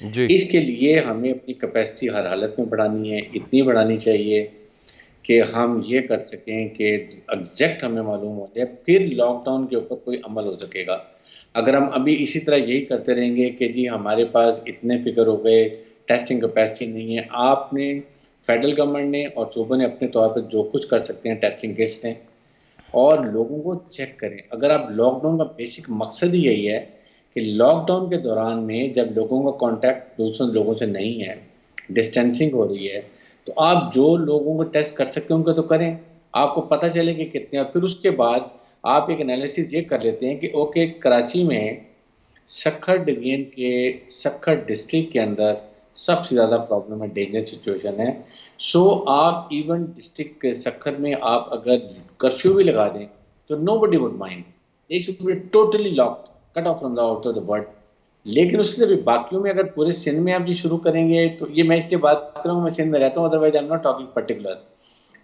جی اس کے لیے ہمیں اپنی کیپیسٹی ہر حالت میں بڑھانی ہے، اتنی بڑھانی چاہیے کہ ہم یہ کر سکیں کہ ایگزیکٹ ہمیں معلوم ہو جائے، پھر لاک ڈاؤن کے اوپر کوئی عمل ہو سکے گا۔ اگر ہم ابھی اسی طرح یہی کرتے رہیں گے کہ جی ہمارے پاس اتنے فگر ہو گئے، ٹیسٹنگ کیپیسٹی نہیں ہے، آپ نے فیڈرل گورنمنٹ نے اور صوبوں نے اپنے طور پر جو کچھ کر سکتے ہیں ٹیسٹنگ کٹس نے، اور لوگوں کو چیک کریں۔ اگر آپ لاک ڈاؤن کا بیسک مقصد ہی یہی ہے کہ لاک ڈاؤن کے دوران میں جب لوگوں کا کانٹیکٹ دوسرے لوگوں سے نہیں ہے، ڈسٹینسنگ ہو رہی ہے، تو آپ جو لوگوں کو ٹیسٹ کر سکتے ہیں ان کو تو کریں، آپ کو پتہ چلے کہ کتنے، اور پھر اس کے بعد آپ ایک انالیسس یہ کر لیتے ہیں کہ اوکے کراچی میں سکھر ڈویژن کے سکھر ڈسٹرکٹ کے اندر سب سے زیادہ پرابلم ہے، ڈینجر سچویشن ہے، سو آپ ایون ڈسٹرکٹ کے سکھر میں آپ اگر کرفیو بھی لگا دیں تو nobody would mind, they should be totally locked, cut off from the out of the world. لیکن اس کے بعد باقیوں میں اگر پورے سندھ میں آپ یہ شروع کریں گے تو یہ میں اس لیے بات کر رہا ہوں، میں سندھ میں رہتا ہوں، otherwise I am not talking particular,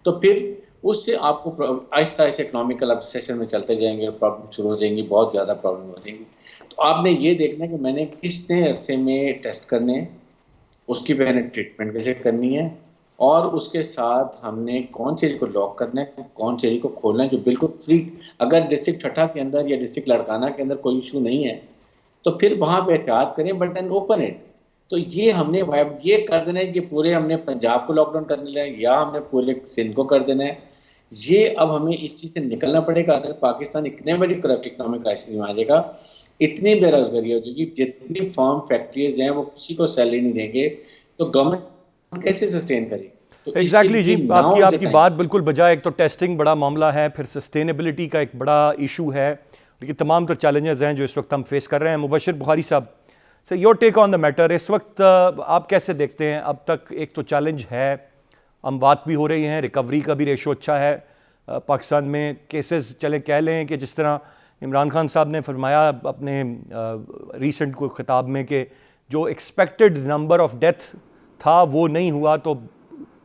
تو پھر اس سے آپ کو آہستہ آہستہ اکنامیکل ابسیشن میں چلتے جائیں گے، پرابلم شروع ہو جائیں گی، بہت زیادہ پرابلم ہو جائیں گی۔ تو آپ نے یہ دیکھنا ہے کہ میں نے کتنے عرصے میں ٹیسٹ کرنے ہیں، اس کی میں نے ٹریٹمنٹ کیسے کرنی ہے، اور اس کے ساتھ ہم نے کون سی ایریا کو لاک کرنا ہے، کون سی ایریا کو کھولنا ہے جو بالکل فری۔ اگر ڈسٹرکٹ ٹھٹھا کے اندر یا ڈسٹرکٹ لڑکانہ کے اندر کوئی ایشو نہیں ہے تو پھر وہاں پہ احتیاط کریں، بٹ دین اوپن اٹ۔ تو یہ ہم نے یہ کر دینا ہے کہ پورے ہم نے پنجاب کو لاک ڈاؤن کر دینا ہے یا ہم نے پورے سندھ کو کر دینا ہے، یہ اب ہمیں اس چیز سے نکلنا پڑے گا۔ اگر پاکستان اتنے بڑی اکنامک کرائسس میں آ جائے گا، اتنی بے روزگاری ہو جائے گی، جتنی فارم فیکٹریز ہیں وہ کسی کو سیلری نہیں دیں گے، تو گورنمنٹ کیسے سسٹین کرے؟ تو اس کے ایگزیکٹلی لیے جی، آپ ناؤ کی از آپ اے کی ٹائم۔ بات بالکل بجائے، ایک تو ٹیسٹنگ بڑا معاملہ ہے، پھر سسٹینیبلٹی کا ایک بڑا ایشو ہے، یہ تمام تر چیلنجز ہیں جو اس وقت ہم فیس کر رہے ہیں۔ مبشر بخاری صاحب، سر your take on the matter, اس وقت آپ کیسے دیکھتے ہیں؟ اب تک ایک تو چیلنج ہے، اموات بھی ہو رہی ہیں، ریکوری کا بھی ریشو اچھا ہے پاکستان میں، کیسز چلیں کہہ لیں کہ جس طرح عمران خان صاحب نے فرمایا اپنے ریسنٹ کوئی خطاب میں کہ جو ایکسپیکٹڈ نمبر آف ڈیتھ تھا وہ نہیں ہوا، تو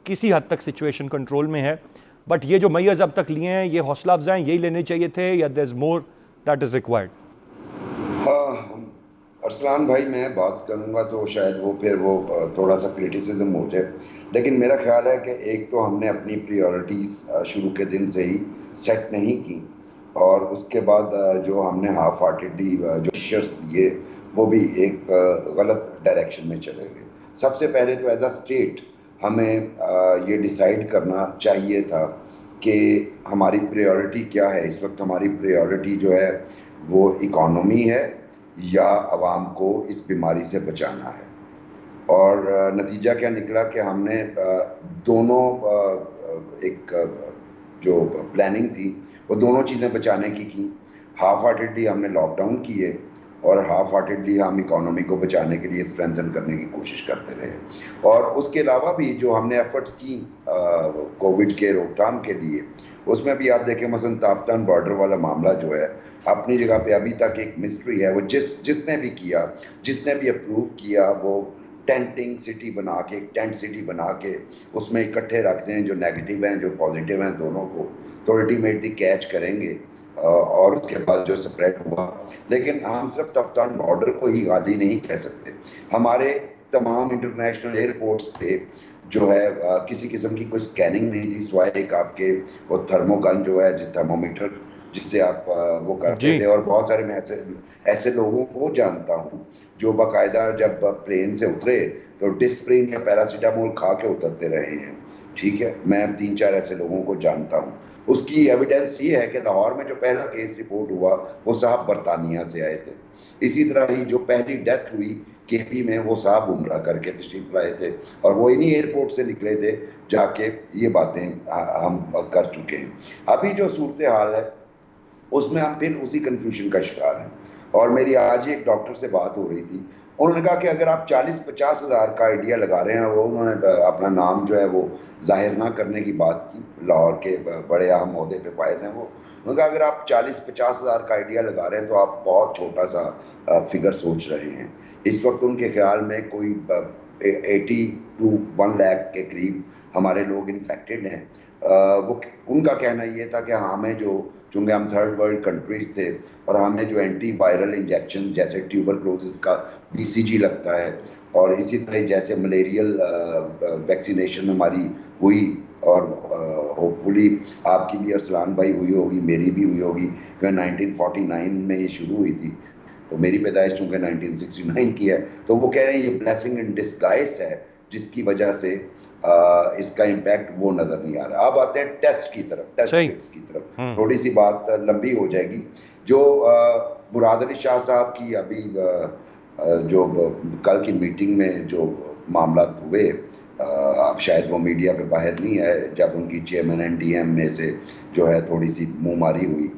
کسی حد تک سچویشن کنٹرول میں ہے، بٹ یہ جو میئرز اب تک لیے ہیں یہ حوصلہ افزائیں، یہی لینے چاہیے تھے، یا دیر از مور دیٹ از ریکوائرڈ؟ ہاں ارسلان بھائی، میں بات کروں گا تو شاید وہ پھر وہ تھوڑا سا کرٹیسزم ہو جائے، لیکن میرا خیال ہے کہ ایک تو ہم نے اپنی پریورٹیز شروع کے دن سے ہی سیٹ نہیں کی، اور اس کے بعد جو ہم نے ہاف ہارٹیڈلی جو میشرز لیے وہ بھی ایک غلط ڈائریکشن میں چلے گئے۔ سب سے پہلے تو ایز اے اسٹیٹ ہمیں یہ ڈیسائیڈ کرنا چاہیے تھا کہ ہماری پریورٹی کیا ہے۔ اس وقت ہماری پریورٹی جو ہے وہ اکانومی ہے یا عوام کو اس بیماری سے بچانا ہے، اور نتیجہ کیا نکلا کہ ہم نے دونوں ایک جو پلاننگ تھی وہ دونوں چیزیں بچانے کی ہاف ہارٹیڈلی ہم نے لاک ڈاؤن کیے، اور ہاف ہارٹیڈلی ہم اکانومی کو بچانے کے لیے اسٹرینتھن کرنے کی کوشش کرتے رہے۔ اور اس کے علاوہ بھی جو ہم نے ایفرٹس کی کووڈ کے روک تھام کے لیے، اس میں بھی آپ دیکھیں مثلاً تافتان بارڈر والا معاملہ جو ہے اپنی جگہ پہ ابھی تک ایک مسٹری ہے۔ وہ جس نے بھی کیا، جس نے بھی اپروو کیا، وہ ٹینٹنگ سٹی بنا کے، ایک ٹینٹ سٹی بنا کے اس میں اکٹھے رکھتے ہیں جو نیگیٹو ہیں جو پازیٹیو ہیں دونوں کو، تو الٹیمیٹلی کیچ کریں گے اور اس کے بعد جو سپریڈ ہوا۔ لیکن ہم صرف تفتان بارڈر کو ہی غازی نہیں کہہ سکتے، ہمارے تمام انٹرنیشنل ایئرپورٹس پہ جو ہے کسی قسم کی کوئی سکیننگ نہیں تھی، سوائے ایک آپ کے وہ تھرمو گن جو ہے جس تھرمومیٹر جس سے آپ وہ کرتے جی تھے۔ اور بہت سارے میں ایسے لوگوں کو جانتا ہوں جو باقاعدہ جب پلین سے اترے تو ڈسپرین یا پیراسیٹامول کھا کے اترتے رہے ہیں، ٹھیک ہے، میں 3-4 ایسے لوگوں کو جانتا ہوں۔ اس کی ایویڈنس یہ ہے کہ لاہور میں جو پہلا کیس رپورٹ ہوا وہ صاحب برطانیہ سے آئے تھے، اسی طرح ہی جو پہلی ڈیتھ ہوئی کے پی میں وہ صاحب عمرہ کر کے تشریف لائے تھے، اور وہ انہی ایئرپورٹ سے نکلے تھے جا کے یہ باتیں ہم کر چکے ہیں۔ ابھی جو صورتحال ہے اس میں ہم پھر اسی کنفیوژن کا شکار ہیں۔ اور میری آج ہی ایک ڈاکٹر سے بات ہو رہی تھی، انہوں نے کہا کہ اگر آپ 40-50 ہزار کا آئیڈیا لگا رہے ہیں، وہ انہوں نے اپنا نام جو ہے وہ ظاہر نہ کرنے کی بات کی، لاہور کے بڑے اہم عہدے پہ فائز ہیں وہ، انہوں نے کہا اگر آپ 40-50 ہزار کا آئیڈیا لگا رہے ہیں تو آپ بہت چھوٹا سا فگر سوچ رہے ہیں۔ اس وقت ان کے خیال میں کوئی 80 to 1 لاکھ کے قریب ہمارے لوگ انفیکٹڈ ہیں، وہ ان کا کہنا یہ تھا کہ ہمیں جو چونکہ ہم تھرڈ ورلڈ کنٹریز تھے اور ہمیں جو اینٹی وائرل انجیکشن جیسے ٹیوبرکلوزس کا BCG لگتا ہے اور اسی طرح جیسے ملیریل ویکسینیشن ہماری ہوئی اور ہوپ فلی آپ کی بھی ارسلان بھائی ہوئی ہوگی, میری بھی ہوئی ہوگی, کہ 1949 میں یہ شروع ہوئی تھی, تو میری پیدائش چونکہ 1969 کی ہے, تو وہ کہہ رہے ہیں یہ بلیسنگ ان ڈسگائز ہے جس کی وجہ سے اس کا امپیکٹ وہ نظر نہیں آ رہا. اب آتے ہیں ٹیسٹ کی طرف, ٹیسٹ کٹس کی طرف. تھوڑی سی بات لمبی ہو جائے گی. جو مراد علی شاہ صاحب کی ابھی جو کل کی میٹنگ میں جو معاملات ہوئے, اب شاید وہ میڈیا پہ باہر نہیں ہے, جب ان کی چیئرمین NDM میں سے جو ہے تھوڑی سی منہ ماری ہوئی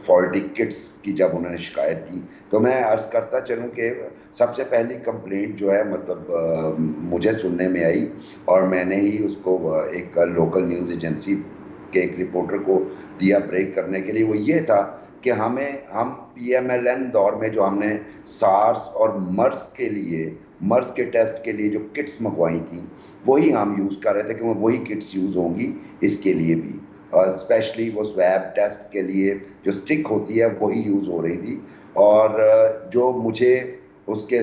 فالٹی کٹس کی جب انہوں نے شکایت کی, تو میں عرض کرتا چلوں کہ سب سے پہلی کمپلینٹ جو ہے مطلب مجھے سننے میں آئی اور میں نے ہی اس کو ایک لوکل نیوز ایجنسی کے ایک رپورٹر کو دیا بریک کرنے کے لیے, وہ یہ تھا کہ ہم PMLN دور میں جو ہم نے سارس اور مرض کے ٹیسٹ کے لیے جو کٹس منگوائی تھیں وہی ہم یوز کر رہے تھے, کہ وہی کٹس یوز ہوں گی اس کے لیے بھی, اور اسپیشلی وہ سویب ٹیسٹ کے لیے جو سٹک ہوتی ہے وہی یوز ہو رہی تھی. اور جو مجھے اس کے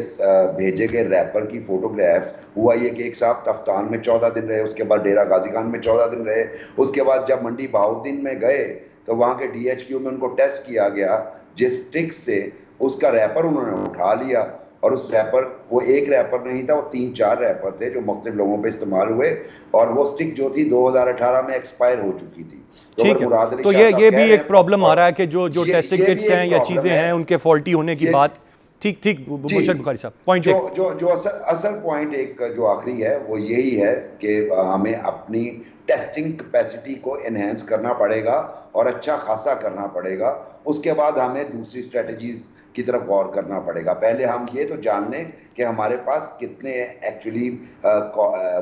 بھیجے گئے ریپر کی فوٹوگرافس, ہوا یہ کہ ایک صاحب تفتان میں 14 دن رہے, اس کے بعد ڈیرہ غازی خان میں 14 دن رہے, اس کے بعد جب منڈی بہاؤالدین میں گئے تو وہاں کے DHQ میں ان کو ٹیسٹ کیا گیا, جس سٹک سے اس کا ریپر انہوں نے اٹھا لیا, اور اس ریپر وہ ایک ریپر نہیں تھا, وہ 3-4 ریپر تھے جو مختلف لوگوں پہ استعمال ہوئے, اور وہ سٹک جو تھی 2018 میں ایکسپائر ہو چکی تھی. ٹھیک ہے, تو یہ بھی ایک پرابلم آ رہا ہے کہ جو ٹیسٹنگ کٹس ہیں یا چیزیں ہیں ان کے فالٹی ہونے کی بات. ٹھیک مرشد بخاری صاحب, پوائنٹ جو اصل پوائنٹ ایک جو آخری ہے وہ یہی ہے کہ ہمیں اپنی ٹیسٹنگ کیپیسٹی کو انہینس کرنا پڑے گا اور اچھا خاصا کرنا پڑے گا. اس کے بعد ہمیں دوسری اسٹریٹجیز کی طرف غور کرنا پڑے گا. پہلے ہم یہ تو جان لیں کہ ہمارے پاس کتنے ایکچولی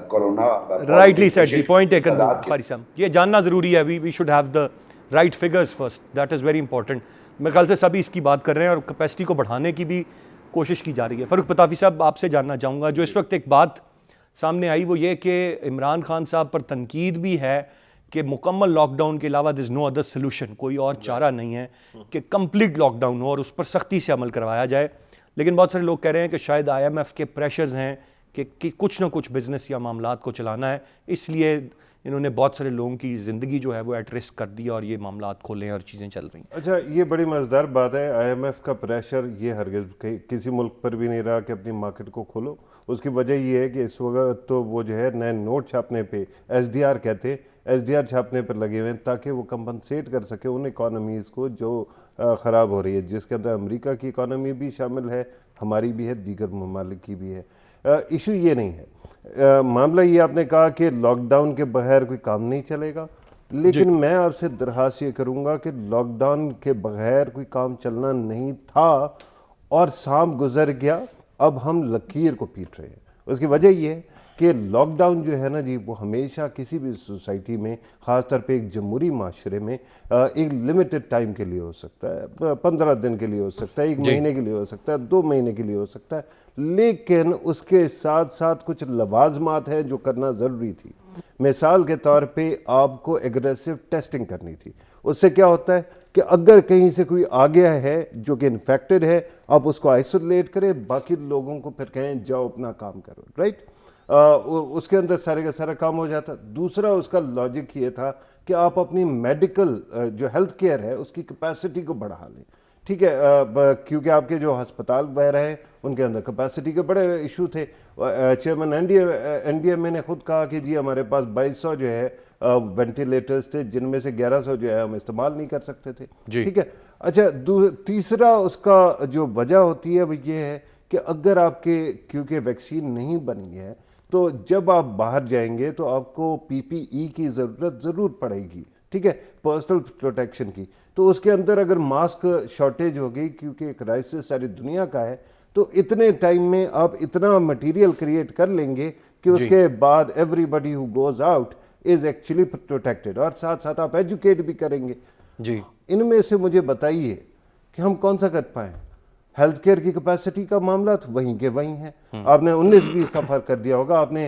کورونا. رائٹلی سیڈ جی, پوائنٹ ٹیکن بخاری صاحب, یہ جاننا ضروری ہے. We should have the right figures first, that is very important. میرے خیال سے سبھی اس کی بات کر رہے ہیں اور کیپیسٹی کو بڑھانے کی بھی کوشش کی جا رہی ہے. فاروق پتافی صاحب, آپ سے جاننا چاہوں گا, جو اس وقت ایک بات سامنے آئی وہ یہ کہ عمران خان صاحب پر تنقید بھی ہے کہ مکمل لاک ڈاؤن کے علاوہ دیر از نو ادر سلوشن, کوئی اور چارہ نہیں ہے کہ کمپلیٹ لاک ڈاؤن ہو اور اس پر سختی سے عمل کروایا جائے. لیکن بہت سارے لوگ کہہ رہے ہیں کہ شاید IMF کے پریشرز ہیں کہ کچھ نہ کچھ بزنس یا معاملات کو چلانا ہے, اس لیے انہوں نے بہت سارے لوگوں کی زندگی جو ہے وہ ایٹ رسک کر دی اور یہ معاملات کھولے اور چیزیں چل رہی ہیں. اچھا, یہ بڑی مزیدار بات ہے. IMF کا پریشر یہ ہرگز کسی ملک پر بھی نہیں رہا کہ اپنی مارکیٹ کو کھولو. اس کی وجہ یہ ہے کہ اس وقت تو وہ جو ہے نئے نوٹ چھاپنے پہ SDR کہتے SDR چھاپنے پر لگے ہوئے ہیں تاکہ وہ کمپنسیٹ کر سکے ان اکانومیز کو جو خراب ہو رہی ہے, جس کے اندر امریکہ کی اکانومی بھی شامل ہے, ہماری بھی ہے, دیگر ممالک کی بھی ہے. ایشو یہ نہیں ہے. معاملہ یہ آپ نے کہا کہ لاک ڈاؤن کے بغیر کوئی کام نہیں چلے گا, لیکن میں آپ سے درخواست یہ کروں گا کہ لاک ڈاؤن کے بغیر کوئی کام چلنا نہیں تھا اور سام گزر گیا, اب ہم لکیر کو پیٹ رہے ہیں. اس کی وجہ یہ ہے کہ لاک ڈاؤن جو ہے نا جی, وہ ہمیشہ کسی بھی سوسائٹی میں, خاص طور پہ ایک جمہوری معاشرے میں, ایک لمیٹڈ ٹائم کے لیے ہو سکتا ہے, 15 دن کے لیے ہو سکتا ہے, 1 مہینے کے لیے ہو سکتا ہے, 2 مہینے کے لیے ہو سکتا ہے, لیکن اس کے ساتھ ساتھ کچھ لوازمات ہیں جو کرنا ضروری تھی. مثال کے طور پہ آپ کو ایگریسو ٹیسٹنگ کرنی تھی. اس سے کیا ہوتا ہے کہ اگر کہیں سے کوئی آ گیا ہے جو کہ انفیکٹڈ ہے, آپ اس کو آئسولیٹ کریں, باقی لوگوں کو پھر کہیں جاؤ اپنا کام کرو, رائٹ. اس کے اندر سارے کا سارا کام ہو جاتا. دوسرا اس کا لاجک یہ تھا کہ آپ اپنی میڈیکل جو ہیلتھ کیئر ہے اس کی کیپیسٹی کو بڑھا لیں. ٹھیک ہے, کیونکہ آپ کے جو ہسپتال وغیرہ ہیں ان کے اندر کیپیسٹی کے بڑے ایشو تھے. چیئرمین NDMA نے خود کہا کہ جی ہمارے پاس 2200 جو ہے وینٹیلیٹرز تھے, جن میں سے 1100 جو ہے ہم استعمال نہیں کر سکتے تھے. ٹھیک ہے. اچھا, تیسرا اس کا جو وجہ ہوتی ہے وہ یہ ہے کہ اگر آپ کے کیونکہ ویکسین نہیں بنی ہے تو جب آپ باہر جائیں گے تو آپ کو PPE کی ضرورت ضرور پڑے گی. ٹھیک ہے, پرسنل پروٹیکشن کی. تو اس کے اندر اگر ماسک شارٹیج ہو گئی کیونکہ ایک کرائسس ساری دنیا کا ہے, تو اتنے ٹائم میں آپ اتنا مٹیریل کریٹ کر لیں گے کہ اس کے بعد everybody who goes out is actually protected, اور ساتھ ساتھ آپ ایجوکیٹ بھی کریں گے. جی, ان میں سے مجھے بتائیے کہ ہم کون سا کر پائیں. ہیلتھ کیئر کی کیپیسٹی کا معاملہ تو وہیں کے وہیں ہیں. آپ نے 19-20 کا فرق کر دیا ہوگا, آپ نے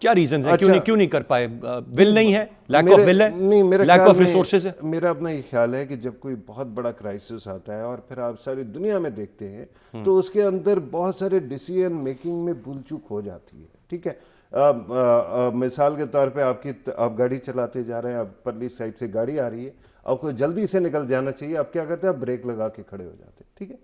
کیا ریزنز ہیں, کیوں نہیں کر پائے؟ ول نہیں ہے, لیک آف ول ہے, نہیں, میرا لیک آف ریسورسز ہے. میرا اپنا یہ خیال ہے کہ جب کوئی بہت بڑا کرائسس آتا ہے اور پھر آپ ساری دنیا میں دیکھتے ہیں تو اس کے اندر بہت سارے ڈیسیژن میکنگ میں بھول چوک ہو جاتی ہے. ٹھیک ہے, مثال کے طور پہ آپ گاڑی چلاتے جا رہے ہیں, آپ پرلی سائڈ سے گاڑی آ رہی ہے, آپ کو جلدی سے نکل جانا چاہیے, آپ کیا کرتے ہیں, آپ بریک لگا کے کھڑے ہو جاتے ہیں. ٹھیک ہے,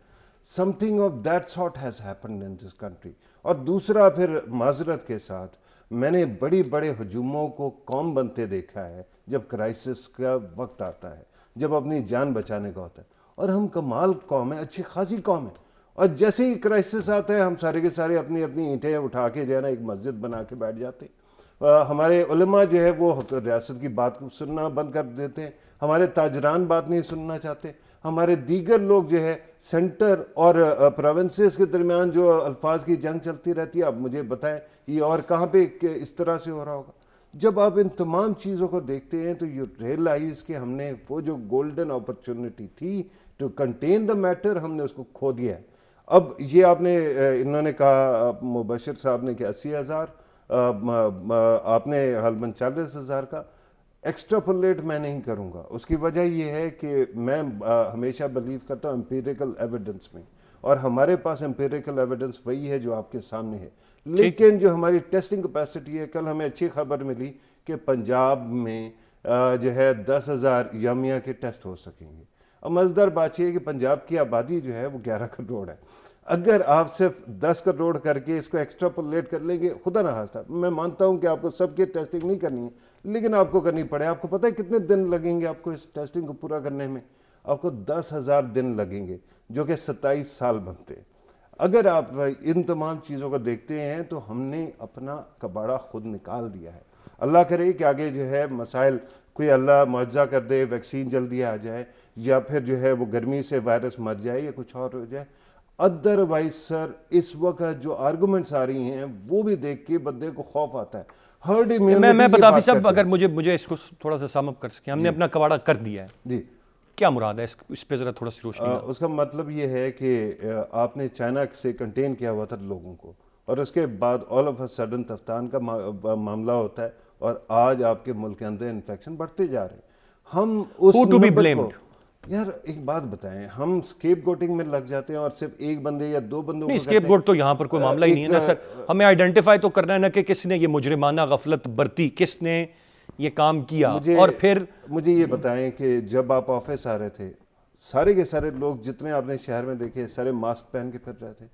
something of that sort has happened in this country. اور دوسرا پھر معذرت کے ساتھ میں نے بڑے ہجوموں کو قوم بنتے دیکھا ہے جب کرائسس کا وقت آتا ہے, جب اپنی جان بچانے کا ہوتا ہے, اور ہم کمال قوم ہے, اچھی خاصی قوم ہے, اور جیسے ہی کرائسس آتا ہے ہم سارے کے سارے اپنی اینٹیں اٹھا کے جو ہے نا ایک مسجد بنا کے بیٹھ جاتے ہیں. ہمارے علماء جو ہے وہ ریاست کی بات سننا بند کر دیتے ہیں, ہمارے تاجران بات نہیں سننا چاہتے, ہمارے دیگر لوگ جو ہے سینٹر اور پروونسز کے درمیان جو الفاظ کی جنگ چلتی رہتی ہے. اب مجھے بتائیں یہ اور کہاں پہ اس طرح سے ہو رہا ہوگا؟ جب آپ ان تمام چیزوں کو دیکھتے ہیں تو یو ریئلائز کہ ہم نے وہ جو گولڈن اپرچونٹی تھی ٹو کنٹین دا میٹر, ہم نے اس کو کھو دیا ہے. اب یہ آپ نے انہوں نے کہا, مبشر صاحب نے کہ 80,000, آپ نے غالباً 40,000 کا ایکسٹراپولیٹ میں نہیں کروں گا. اس کی وجہ یہ ہے کہ میں ہمیشہ بلیو کرتا ہوں امپیریکل ایویڈنس میں, اور ہمارے پاس امپیریکل ایویڈنس وہی ہے جو آپ کے سامنے ہے. لیکن جو ہماری ٹیسٹنگ کیپیسٹی ہے, کل ہمیں اچھی خبر ملی کہ پنجاب میں جو ہے 10,000 یومیہ کے ٹیسٹ ہو سکیں گے. اب مزیدار بات یہ ہے کہ پنجاب کی آبادی جو ہے وہ 11 کروڑ ہے. اگر آپ صرف 10 کروڑ کر کے اس کو ایکسٹراپولیٹ کر لیں گے, خدا نہ خواستہ, میں مانتا ہوں کہ آپ کو سب کی ٹیسٹنگ نہیں کرنی ہے لیکن آپ کو کرنی پڑے. آپ کو پتہ ہے کتنے دن لگیں گے آپ کو اس ٹیسٹنگ کو پورا کرنے میں؟ آپ کو 10,000 دن لگیں گے, جو کہ 27 سال بنتے ہیں. اگر آپ ان تمام چیزوں کو دیکھتے ہیں تو ہم نے اپنا کباڑہ خود نکال دیا ہے. اللہ کرے کہ آگے جو ہے مسائل کوئی اللہ معجزہ کر دے, ویکسین جلدی آ جائے, یا پھر جو ہے وہ گرمی سے وائرس مر جائے یا کچھ اور ہو جائے. ادروائز سر اس وقت جو آرگومنٹس آ رہی ہیں وہ بھی دیکھ کے بندے کو خوف آتا ہے. میں پتافی صاحب اگر مجھے اس کو تھوڑا سا سم اپ کر سکیں, ہم نے اپنا کباڑہ کر دیا ہے, جی کیا مراد ہے اس پہ ذرا تھوڑا سی روشنی. اس کا مطلب یہ ہے کہ آپ نے چائنا سے کنٹین کیا ہوا تھا لوگوں کو, اور اس کے بعد all of a sudden Taftan کا معاملہ ہوتا ہے, اور آج آپ کے ملک کے اندر انفیکشن بڑھتے جا رہے ہیں. ہم اس Who to be blamed? یار ایک بات بتائیں, ہم اسکیپ گوٹنگ میں لگ جاتے ہیں اور صرف ایک بندے یا دو بندوں کو. نہیں, اسکیپ گوٹ تو یہاں پر کوئی معاملہ ہی نہیں ہے نا سر. ہمیں آئیڈینٹیفائی تو کرنا ہے نا کہ کس نے یہ مجرمانہ غفلت برتی, کس نے یہ کام کیا. اور پھر مجھے یہ بتائیں کہ جب آپ آفس آ رہے تھے, سارے کے سارے لوگ جتنے آپ نے شہر میں دیکھے سارے ماسک پہن کے پھر رہے تھے,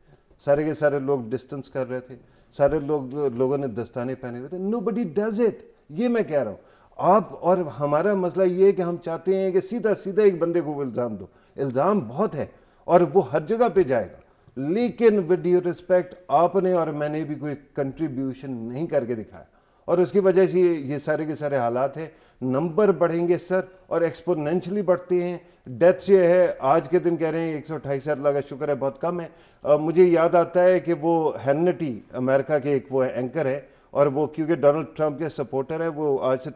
سارے کے سارے لوگ ڈسٹنس کر رہے تھے, سارے لوگوں نے دستانے پہنے ہوئے تھے. نو بڈی ڈز اٹ. یہ میں کہہ رہا ہوں. آپ اور ہمارا مسئلہ یہ ہے کہ ہم چاہتے ہیں کہ سیدھا ایک بندے کو الزام دو. الزام بہت ہے اور وہ ہر جگہ پہ جائے گا, لیکن ود ڈیو ریسپیکٹ آپ نے اور میں نے بھی کوئی کنٹریبیوشن نہیں کر کے دکھایا, اور اس کی وجہ سے یہ سارے کے سارے حالات ہیں. نمبر بڑھیں گے سر, اور ایکسپوننشلی بڑھتے ہیں. ڈیتھ جو ہے آج کے دن کہہ رہے ہیں 128, اللہ کا شکر ہے بہت کم ہے. مجھے یاد آتا ہے کہ وہ ہینٹی امریکہ کے ایک وہ اینکر ہے, اور وہ کیونکہ ڈونلڈ ٹرمپ کے سپورٹر ہے, وہ آج سے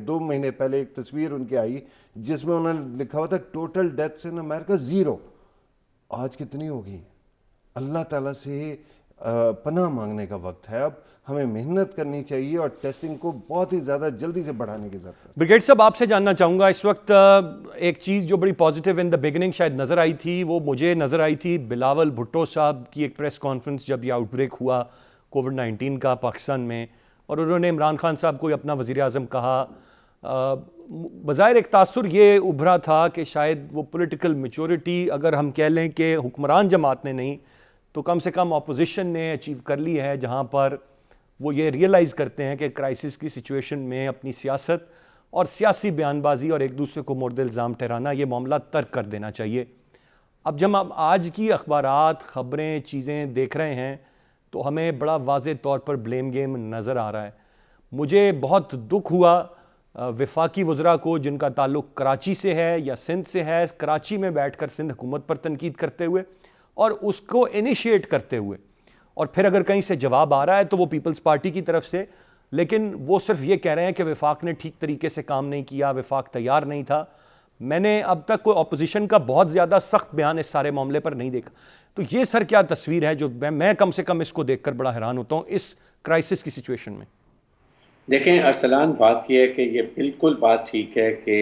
2 مہینے پہلے ایک تصویر ان کی آئی جس میں انہوں نے لکھا ہوا تھا ٹوٹل ڈیتھس ان امریکہ 0. آج کتنی ہوگی؟ اللہ تعالیٰ سے پناہ مانگنے کا وقت ہے. اب ہمیں محنت کرنی چاہیے اور ٹیسٹنگ کو بہت ہی زیادہ جلدی سے بڑھانے کی ضرورت ہے. بریگیڈ صاحب آپ سے جاننا چاہوں گا, اس وقت ایک چیز جو بڑی پازیٹیو ان دا بگننگ شاید نظر آئی تھی, وہ مجھے نظر آئی تھی بلاول بھٹو صاحب کی ایک پریس کانفرنس جب یہ آؤٹ بریک ہوا کووڈ-19 کا پاکستان میں, اور انہوں نے عمران خان صاحب کو اپنا وزیر اعظم کہا. بظاہر ایک تاثر یہ ابھرا تھا کہ شاید وہ پولیٹیکل میچورٹی, اگر ہم کہہ لیں کہ حکمران جماعت نے نہیں تو کم سے کم اپوزیشن نے اچیو کر لی ہے, جہاں پر وہ یہ ریئلائز کرتے ہیں کہ کرائسس کی سچویشن میں اپنی سیاست اور سیاسی بیان بازی اور ایک دوسرے کو مورد الزام ٹھہرانا, یہ معاملہ ترک کر دینا چاہیے. اب جب ہم آج کی اخبارات, خبریں, چیزیں دیکھ رہے ہیں تو ہمیں بڑا واضح طور پر بلیم گیم نظر آ رہا ہے. مجھے بہت دکھ ہوا وفاقی وزراء کو جن کا تعلق کراچی سے ہے یا سندھ سے ہے, کراچی میں بیٹھ کر سندھ حکومت پر تنقید کرتے ہوئے اور اس کو انیشیٹ کرتے ہوئے, اور پھر اگر کہیں سے جواب آ رہا ہے تو وہ پیپلز پارٹی کی طرف سے, لیکن وہ صرف یہ کہہ رہے ہیں کہ وفاق نے ٹھیک طریقے سے کام نہیں کیا, وفاق تیار نہیں تھا. میں نے اب تک کوئی اپوزیشن کا بہت زیادہ سخت بیان اس سارے معاملے پر نہیں دیکھا. تو یہ سر کیا تصویر ہے جو میں کم سے کم اس کو دیکھ کر بڑا حیران ہوتا ہوں اس کرائسس کی سچویشن میں. دیکھیں ارسلان، بات یہ ہے کہ یہ بالکل بات ٹھیک ہے کہ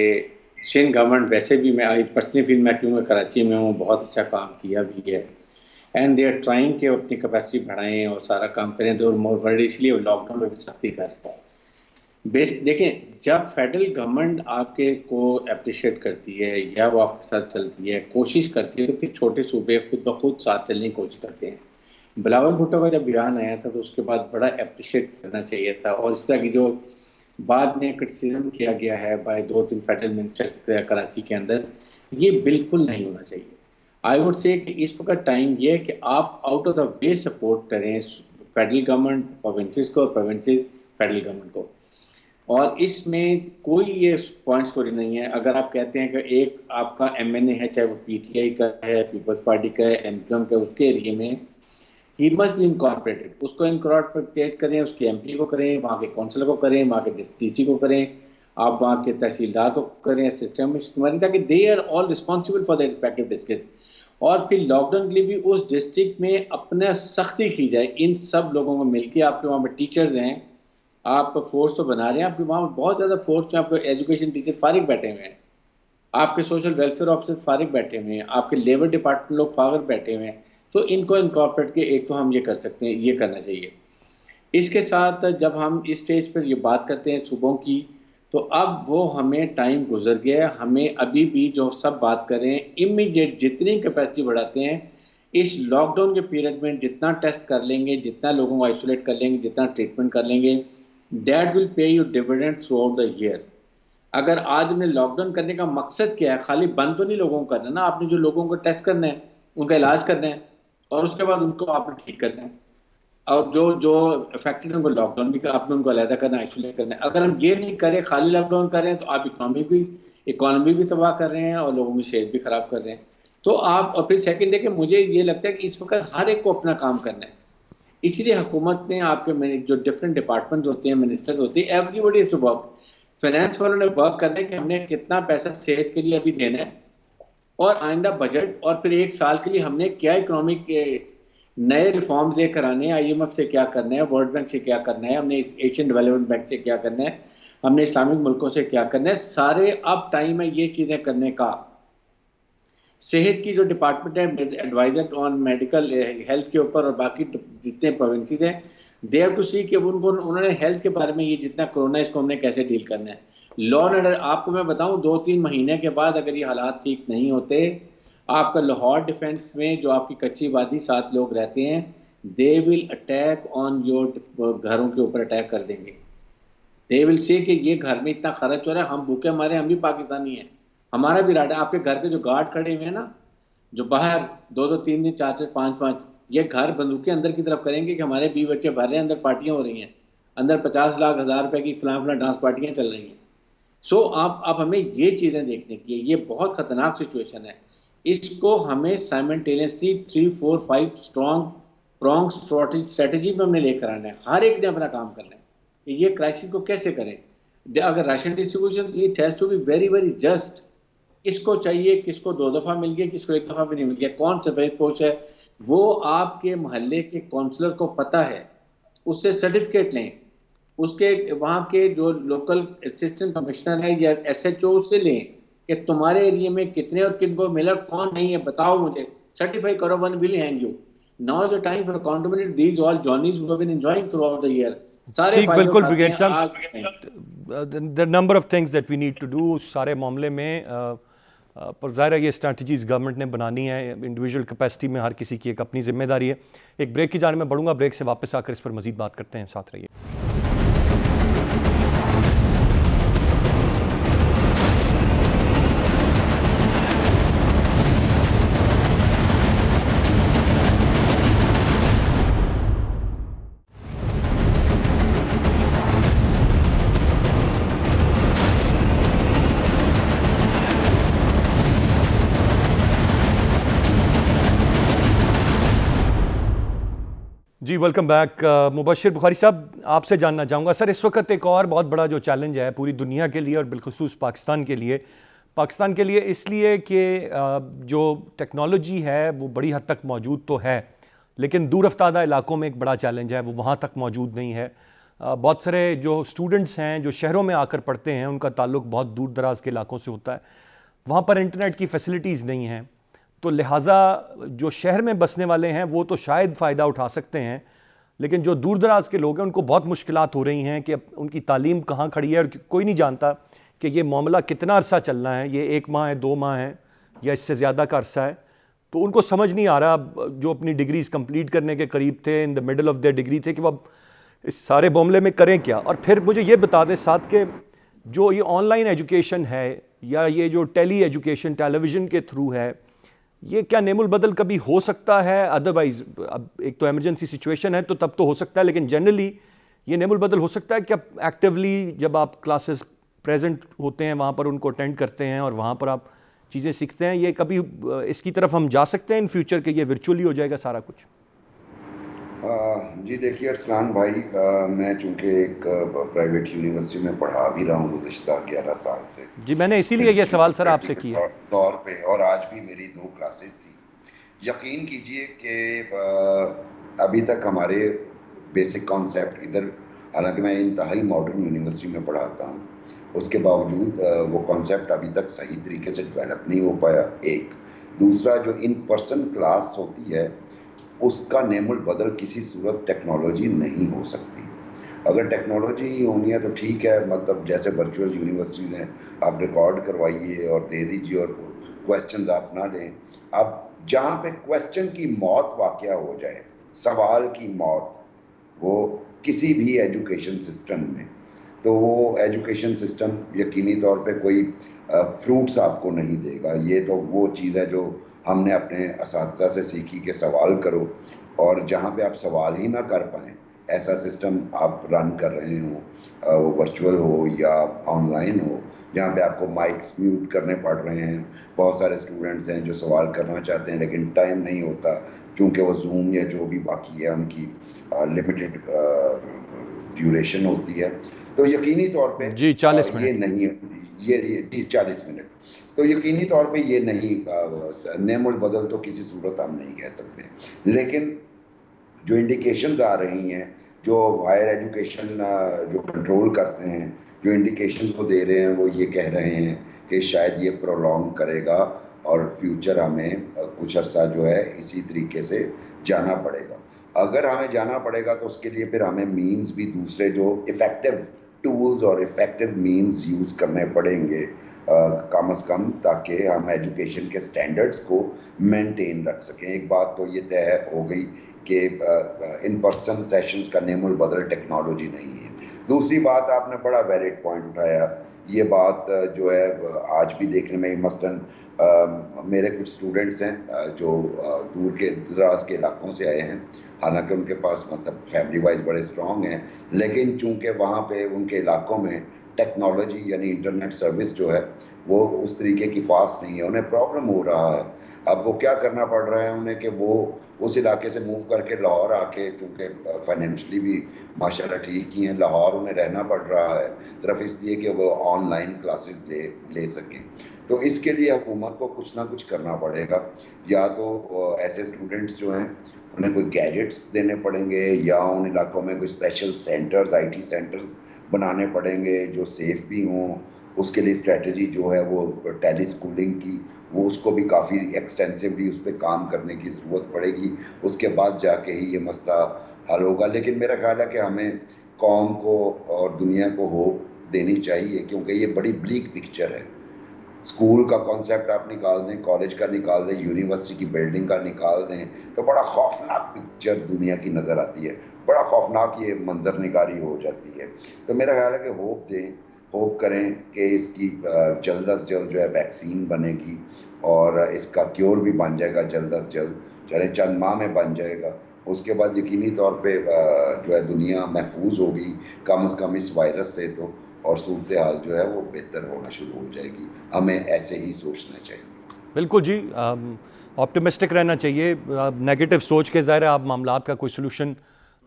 سندھ گورنمنٹ ویسے بھی، میں پرسنلی فیل میں کیونکہ کراچی میں ہوں، بہت اچھا کام کیا بھی ہے، اینڈ دے آر ٹرائنگ کہ اپنی کیپیسٹی بڑھائیں اور سارا کام کریں. تو مور ورڈ اس لیے لاک ڈاؤن میں بھی سختی کر رہا ہے. دیکھیں، جب فیڈرل گورنمنٹ آپ کے کو اپریشیٹ کرتی ہے یا وہ آپ کے ساتھ چلتی ہے، کوشش کرتی ہے، تو پھر چھوٹے صوبے خود بخود ساتھ چلنے کی کوشش کرتے ہیں. بلاول بھٹو کا جب بیان آیا تھا تو اس کے بعد بڑا اپریشیٹ کرنا چاہیے تھا. اور اس طرح کی جو بعد میں کرٹیسزم کیا گیا ہے بائی 2-3 فیڈرل منسٹر کراچی کے اندر، یہ بالکل نہیں ہونا چاہیے. آئی ووڈ سے کہ اس وقت ٹائم یہ ہے کہ آپ out of the way support کریں فیڈرل گورنمنٹ پروونسز کو اور پروونسز فیڈرل گورنمنٹ کو. اور اس میں کوئی یہ پوائنٹ اسکورنگ نہیں ہے. اگر آپ کہتے ہیں کہ ایک آپ کا ایم این اے ہے، چاہے وہ پی ٹی آئی کا ہے، پیپلز پارٹی کا ہے، ایم کیو ایم کا، اس کے ایریے میں ہی مسٹ بی انکارپوریٹڈ. اس کو انکارپوریٹ کریں، اس کے ایم پی کو کریں، وہاں کے کونسلر کو کریں، وہاں کے ڈی سی کو کریں، آپ وہاں کے تحصیلدار کو کریں، سسٹم میں، تاکہ they are all responsible for the respective district. اور پھر لاک ڈاؤن کے لیے بھی اس ڈسٹرکٹ میں اپنا سختی کی جائے. ان سب لوگوں کو مل کے، آپ کے وہاں پہ ٹیچرز ہیں، آپ فورس تو بنا رہے ہیں، آپ کے وہاں بہت زیادہ فورس میں آپ کے ایجوکیشن ٹیچر فارغ بیٹھے ہوئے ہیں، آپ کے سوشل ویلفیئر آفیسر فارغ بیٹھے ہوئے ہیں، آپ کے لیبر ڈپارٹمنٹ لوگ فارغ بیٹھے ہوئے ہیں. تو ان کو انکارپوریٹ کے ایک تو ہم یہ کر سکتے ہیں، یہ کرنا چاہیے. اس کے ساتھ جب ہم اس سٹیج پر یہ بات کرتے ہیں صوبوں کی، تو اب وہ ہمیں ٹائم گزر گیا ہے. ہمیں ابھی بھی جو سب بات کر رہے ہیں امیڈیٹ جتنی کیپیسٹی بڑھاتے ہیں اس لاک ڈاؤن کے پیریڈ میں، جتنا ٹیسٹ کر لیں گے، جتنا لوگوں کو آئسولیٹ کر لیں گے، جتنا ٹریٹمنٹ کر لیں گے، that will pay you dividend throughout the year. اگر آج ہم نے لاک ڈاؤن کرنے کا مقصد کیا ہے، خالی بند تو نہیں لوگوں کو کرنا نا، آپ نے جو لوگوں کو ٹیسٹ کرنا ہے، ان کا علاج کرنا ہے، اور اس کے بعد ان کو آپ نے ٹھیک کرنا ہے. اور جو افیکٹڈ ان کو لاک ڈاؤن بھی آپ نے ان کو علیحدہ کرنا ہے، آئسولیٹ کرنا ہے. اگر ہم یہ نہیں کریں، خالی لاک ڈاؤن کر رہے ہیں، تو آپ اکانومی بھی تباہ کر رہے ہیں اور لوگوں کی صحت بھی خراب کر رہے ہیں. تو آپ، اور پھر سیکنڈ ہے کہ مجھے یہ لگتا ہے کہ اس وقت ہر ایک کو اپنا کام کرنا ہے. اس لیے حکومت نے آپ کے جو ڈفرینٹ ڈپارٹمنٹ ہوتے ہیں، منسٹر ہوتے ہیں، everybody is to work. Finance والوں نے ورک کرنا ہے کہ ہم نے کتنا پیسہ صحت کے لیے ابھی دینا ہے، اور آئندہ بجٹ، اور پھر ایک سال کے لیے ہم نے کیا اکنامک نئے ریفارمز لے کر آنے ہیں. آئی ایم ایف سے کیا کرنا ہے، ورلڈ بینک سے کیا کرنا ہے، ہم نے ایشین ڈیولپمنٹ بینک سے کیا کرنا ہے، ہم نے اسلامک ملکوں سے کیا کرنا ہے. سارے اب ٹائم ہے یہ چیزیں کرنے کا. صحت کی جو ڈپارٹمنٹ ہے، ایڈوائزر آن میڈیکل ہیلتھ کے اوپر، اور باقی جتنے پروونسز ہیں، دے ہیو ٹو سی کہ انہوں نے ہیلتھ کے بارے میں، یہ جتنا کرونا ہے اس کو ہم نے کیسے ڈیل کرنا ہے. لا اینڈ آرڈر، آپ کو میں بتاؤں 2-3 مہینے کے بعد اگر یہ حالات ٹھیک نہیں ہوتے، آپ کا لاہور ڈیفینس میں جو آپ کی کچی وادی 7 لوگ رہتے ہیں، دے ول اٹیک آن یور، گھروں کے اوپر اٹیک کر دیں گے. دے ول سے کہ یہ گھر میں اتنا خرچ ہو رہا ہے، ہم بھوکے مارے، ہم بھی پاکستانی ہیں، ہمارا بھی راڈا. آپ کے گھر کے جو گارڈ کھڑے ہوئے ہیں نا، جو باہر 2-2 3 دن 4-4 5-5 یہ گھر بندوقیں اندر کی طرف کریں گے کہ ہمارے 20 بچے بھر رہے ہیں، اندر پارٹیاں ہو رہی ہیں، اندر 50 لاکھ 1000 روپے کی فلاں ڈانس پارٹیاں چل رہی ہیں. سو آپ ہمیں یہ چیزیں دیکھنے کی ہے. یہ بہت خطرناک سچویشن ہے. اس کو ہمیں سائمنٹینیسلی 3-4-5 اسٹرانگ پرانگ اسٹریٹجی میں ہم نے لے کر آنا ہے. ہر ایک نے اپنا کام کرنا ہے کہ یہ کرائسس کو کیسے کریں. اگر ration distribution, it has to be very very just. اس کو چاہیے، کس کو 2 دفعہ مل گیا، کس کو 1 دفعہ بھی نہیں مل گیا، کون سفید پوش ہے، وہ آپ کے محلے کے کونسلر کو پتہ ہے. اس سے سرٹیفکیٹ لیں، اس کے وہاں کے جو لوکل اسسٹنٹ کمشنر ہے یا ایس ایچ او سے لیں کہ تمہارے ایریے میں کتنے اور کن کو ملا، کون نہیں ہے بتاؤ مجھے، سرٹیفائی کرو، one will hang you. Now is the time for accountability. These all johnnies who have been enjoying throughout the year. سارے ٹھیک، فائدے بالکل اٹھاتے بریگیڈ ہیں صاحب. there are number of things that we need to do اس سارے معاملے میں. پر ظاہر ہے یہ اسٹریٹجیز گورنمنٹ نے بنانی ہے. انڈیویجول کیپیسٹی میں ہر کسی کی ایک اپنی ذمہ داری ہے. ایک بریک کی جانب میں بڑھوں گا، بریک سے واپس آ کر اس پر مزید بات کرتے ہیں. ساتھ رہیے. جی ویلکم بیک. مبشر بخاری صاحب، آپ سے جاننا چاہوں گا سر، اس وقت ایک اور بہت بڑا جو چیلنج ہے پوری دنیا کے لیے اور بالخصوص پاکستان کے لیے، پاکستان کے لیے اس لیے کہ جو ٹیکنالوجی ہے وہ بڑی حد تک موجود تو ہے، لیکن دور افتادہ علاقوں میں ایک بڑا چیلنج ہے، وہ وہاں تک موجود نہیں ہے۔ بہت سارے جو اسٹوڈنٹس ہیں جو شہروں میں آ کر پڑھتے ہیں، ان کا تعلق بہت دور دراز کے علاقوں سے ہوتا ہے، وہاں پر انٹرنیٹ کی فیسلٹیز نہیں ہیں، تو لہٰذا جو شہر میں بسنے والے ہیں وہ تو شاید فائدہ اٹھا سکتے ہیں، لیکن جو دور دراز کے لوگ ہیں ان کو بہت مشکلات ہو رہی ہیں کہ ان کی تعلیم کہاں کھڑی ہے، اور کوئی نہیں جانتا کہ یہ معاملہ کتنا عرصہ چلنا ہے، یہ 1 ماہ ہے، 2 ماہ ہے، یا اس سے زیادہ کا عرصہ ہے۔ تو ان کو سمجھ نہیں آ رہا، جو اپنی ڈگریز کمپلیٹ کرنے کے قریب تھے، in the middle of their degree تھے، کہ وہ اب اس سارے معاملے میں کریں کیا۔ اور پھر مجھے یہ بتا دیں ساتھ کہ جو یہ آن لائن ایجوکیشن ہے یا یہ جو ٹیلی ایجوکیشن ٹیلی ویژن کے تھرو ہے، یہ کیا نعم البدل کبھی ہو سکتا ہے؟ ادروائز اب ایک تو ایمرجنسی سچویشن ہے تو تب تو ہو سکتا ہے، لیکن جنرلی یہ نعم البدل ہو سکتا ہے کہ ایکٹیولی جب آپ کلاسز پریزنٹ ہوتے ہیں وہاں پر ان کو اٹینڈ کرتے ہیں اور وہاں پر آپ چیزیں سیکھتے ہیں، یہ کبھی اس کی طرف ہم جا سکتے ہیں ان فیوچر کہ یہ ورچولی ہو جائے گا سارا کچھ؟ جی دیکھیے ارسلان بھائی، میں چونکہ ایک پرائیویٹ یونیورسٹی میں پڑھا بھی رہا ہوں گزشتہ 11 سال سے، جی میں نے اسی لیے یہ سوال سر آپ سے کیا طور پہ، اور آج بھی میری 2 کلاسز تھی۔ یقین کیجئے کہ ابھی تک ہمارے بیسک کانسیپٹ ادھر، حالانکہ میں انتہائی ماڈرن یونیورسٹی میں پڑھاتا ہوں، اس کے باوجود وہ کانسیپٹ ابھی تک صحیح طریقے سے ڈیولپ نہیں ہو پایا، ایک۔ دوسرا، جو ان پرسن کلاس ہوتی ہے اس کا نعم البدل کسی صورت ٹیکنالوجی نہیں ہو سکتی۔ اگر ٹیکنالوجی ہی ہونی ہے تو ٹھیک ہے، مطلب جیسے ورچوئل یونیورسٹیز ہیں، آپ ریکارڈ کروائیے اور دے دیجیے اور کویسچنز آپ نہ لیں۔ اب جہاں پہ کویسچن کی موت واقع ہو جائے، سوال کی موت، وہ کسی بھی ایجوکیشن سسٹم میں، تو وہ ایجوکیشن سسٹم یقینی طور پہ کوئی فروٹس آپ کو نہیں دے گا۔ یہ تو وہ چیز ہے جو ہم نے اپنے اساتذہ سے سیکھی کہ سوال کرو، اور جہاں پہ آپ سوال ہی نہ کر پائیں، ایسا سسٹم آپ رن کر رہے ہوں، وہ ورچوئل ہو یا آن لائن ہو، جہاں پہ آپ کو مائکس میوٹ کرنے پڑ رہے ہیں۔ بہت سارے اسٹوڈنٹس ہیں جو سوال کرنا چاہتے ہیں لیکن ٹائم نہیں ہوتا، چونکہ وہ زوم یا جو بھی باقی ہے ان کی لمیٹڈ ڈیوریشن ہوتی ہے، تو یقینی طور پہ جی 40 منٹ یہ نہیں، یہ 40 منٹ، تو یقینی طور پہ یہ نہیں، نعم البدل تو کسی صورت ہم نہیں کہہ سکتے۔ لیکن جو انڈیکیشنز آ رہی ہیں، جو ہائر ایجوکیشن جو کنٹرول کرتے ہیں، جو انڈیکیشنز کو دے رہے ہیں، وہ یہ کہہ رہے ہیں کہ شاید یہ پرولونگ کرے گا اور فیوچر ہمیں کچھ عرصہ جو ہے اسی طریقے سے جانا پڑے گا۔ اگر ہمیں جانا پڑے گا تو اس کے لیے پھر ہمیں مینز بھی دوسرے جو افیکٹو ٹولز اور افیکٹو مینز یوز کرنے پڑیں گے کم از کم، تاکہ ہم ایجوکیشن کے سٹینڈرڈز کو مینٹین رکھ سکیں۔ ایک بات تو یہ طے ہو گئی کہ ان پرسن سیشنز کا نعم البدل ٹیکنالوجی نہیں ہے۔ دوسری بات، آپ نے بڑا ویلڈ پوائنٹ اٹھایا، یہ بات جو ہے آج بھی دیکھنے میں، مثلاً میرے کچھ اسٹوڈنٹس ہیں جو دور کے دراز کے علاقوں سے آئے ہیں، حالانکہ ان کے پاس مطلب فیملی وائز بڑے اسٹرانگ ہیں، لیکن چونکہ وہاں پہ ان کے علاقوں میں ٹیکنالوجی یعنی انٹرنیٹ سروس جو ہے وہ اس طریقے کی فاسٹ نہیں ہے، انہیں پرابلم ہو رہا ہے۔ اب وہ کیا کرنا پڑ رہا ہے انہیں کہ وہ اس علاقے سے موو کر کے لاہور آ کے، کیونکہ فائنینشلی بھی ماشاءاللہ ٹھیک ہی ہیں، لاہور انہیں رہنا پڑ رہا ہے صرف اس لیے کہ وہ آن لائن کلاسز لے سکیں۔ تو اس کے لیے حکومت کو کچھ نہ کچھ کرنا پڑے گا، یا تو ایسے اسٹوڈنٹس جو ہیں انہیں کوئی گیجٹس دینے پڑیں گے، یا ان علاقوں میں کوئی special centres, I T centres بنانے پڑیں گے جو سیف بھی ہوں۔ اس کے لیے اسٹریٹجی جو ہے وہ ٹیلی اسکولنگ کی، وہ اس کو بھی کافی ایکسٹینسولی اس پہ کام کرنے کی ضرورت پڑے گی، اس کے بعد جا کے ہی یہ مسئلہ حل ہوگا۔ لیکن میرا خیال ہے کہ ہمیں قوم کو اور دنیا کو ہوپ دینی چاہیے، کیونکہ یہ بڑی بلیک پکچر ہے۔ اسکول کا کانسیپٹ آپ نکال دیں، کالج کا نکال دیں، یونیورسٹی کی بلڈنگ کا نکال دیں، تو بڑا خوفناک پکچر دنیا کی نظر آتی ہے، بڑا خوفناک یہ منظر نگاری ہو جاتی ہے۔ تو میرا خیال ہے کہ ہوپ دیں، ہوپ کریں کہ اس کی جلد از جلد جو ہے ویکسین بنے گی اور اس کا کیور بھی بن جائے گا جلد از جلد، چاہے چند ماہ میں بن جائے گا۔ اس کے بعد یقینی طور پہ جو ہے دنیا محفوظ ہوگی کم از کم اس وائرس سے، تو اور صورتحال جو ہے وہ بہتر ہونا شروع ہو جائے گی۔ ہمیں ایسے ہی سوچنا چاہیے۔ بالکل جی، آپٹمسٹک رہنا چاہیے، نیگیٹو سوچ کے ظاہر ہے آپ معاملات کا کوئی سلوشن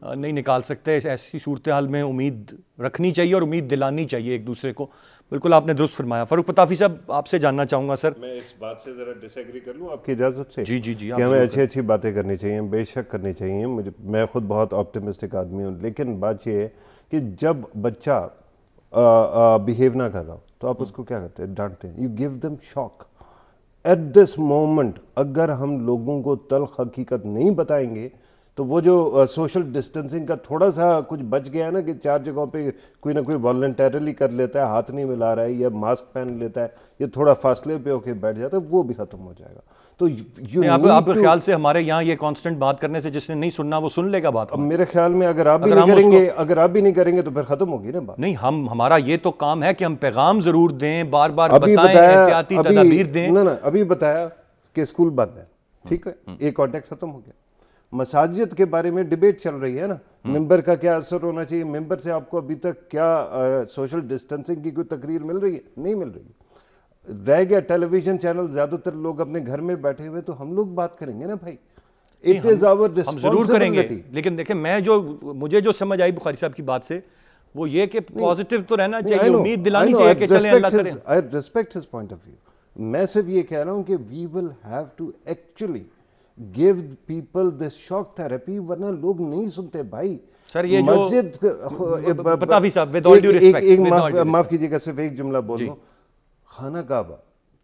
نہیں نکال سکتے. ایسی صورتحال میں امید رکھنی چاہیے اور امید دلانی چاہیے ایک دوسرے کو. بالکل آپ نے درست فرمایا. فاروق پتافی صاحب آپ سے جاننا چاہوں گا سر. میں اس بات سے ذرا ڈس ایگری کر لوں آپ کی اجازت سے. جی جی جی. کہ ہمیں اچھی باتیں کرنی چاہیے, بے شک کرنی چاہیے. میں خود بہت آپٹیمسٹک آدمی ہوں, لیکن بات یہ ہے کہ جب بچہ بیہیو نہ کر رہا ہو تو آپ اس کو کیا کرتے ہیں؟ ڈانٹتے ہیں. You gave them shock. At this moment اگر ہم لوگوں کو تلخ حقیقت نہیں بتائیں گے تو وہ جو سوشل ڈسٹینسنگ کا تھوڑا سا کچھ بچ گیا ہے نا, کہ 4 جگہوں پہ کوئی نہ کوئی والنٹیرلی کر لیتا ہے, ہاتھ نہیں ملا رہا ہے یا ماسک پہن لیتا ہے یا تھوڑا فاصلے پہ ہو کے بیٹھ جاتا ہے, وہ بھی ختم ہو جائے گا. تو آپ کے خیال سے ہمارے یہاں یہ کانسٹنٹ بات کرنے سے جس نے نہیں سننا وہ سن لے گا بات؟ میرے خیال میں اگر آپ بھی نہیں کریں گے تو پھر ختم ہوگی نا بات. نہیں, ہمارا یہ تو کام ہے کہ ہم پیغام ضرور دیں, بار بار بتائیں, احتیاطی تدابیر دیں. ابھی بتایا کہ اسکول بند ہے, ٹھیک ہے, ایک کانٹیکٹ ختم ہو گیا. مساجد کے بارے میں ڈیبیٹ چل رہی ہے نا, ممبر کا کیا اثر ہونا چاہیے, ممبر سے آپ کو ابھی تک کیا سوشل ڈسٹینسنگ کی کوئی تقریر مل رہی ہے؟ نہیں مل رہی. رہ گیا ٹیلی ویژن چینل, زیادہ تر لوگ اپنے گھر میں بیٹھے ہوئے, تو ہم لوگ بات کریں گے نا بھائی. It is our responsibility. ہم ضرور کریں گے, لیکن دیکھیں مجھے جو سمجھ آئی بخاری صاحب کی بات سے وہ یہ کہ پازیٹیو تو رہنا چاہیے, امید دلانی چاہیے کہ چلیں اللہ کرے. I respect his point of view. میں صرف یہ کہہ رہا ہوں کہ we will have to actually give people this shock therapy, ورنہ لوگ نہیں سنتے بھائی. سر یہ جو پتافی صاحب with all due respect, معاف کیجیے گا, صرف ایک جملہ بول دوں. خانہ کعبہ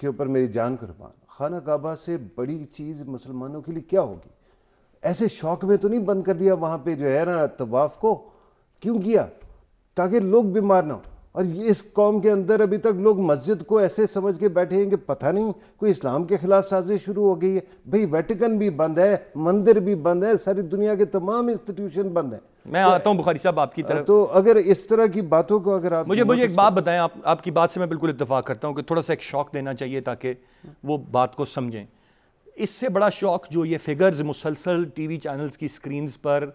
کے اوپر میری جان قربان, خانہ کعبہ سے بڑی چیز مسلمانوں کے لیے کیا ہوگی؟ ایسے شوق میں تو نہیں بند کر دیا وہاں پہ جو ہے نا طواف کو. کیوں کیا؟ تاکہ لوگ بیمار نہ ہوں. اور اس قوم کے اندر ابھی تک لوگ مسجد کو ایسے سمجھ کے بیٹھے ہیں کہ پتہ نہیں کوئی اسلام کے خلاف سازش شروع ہو گئی ہے. بھئی ویٹیکن بھی بند ہے, مندر بھی بند ہے, ساری دنیا کے تمام انسٹیٹیوشن بند ہیں. میں آتا ہوں بخاری صاحب آپ کی طرف. تو اگر اس طرح کی باتوں کو اگر آپ مجھے ایک بات بتائیں, آپ کی بات سے میں بالکل اتفاق کرتا ہوں کہ تھوڑا سا ایک شوق دینا چاہیے تاکہ وہ بات کو سمجھیں. اس سے بڑا شوق جو یہ فگرز مسلسل ٹی وی چینلز کی سکرینز پر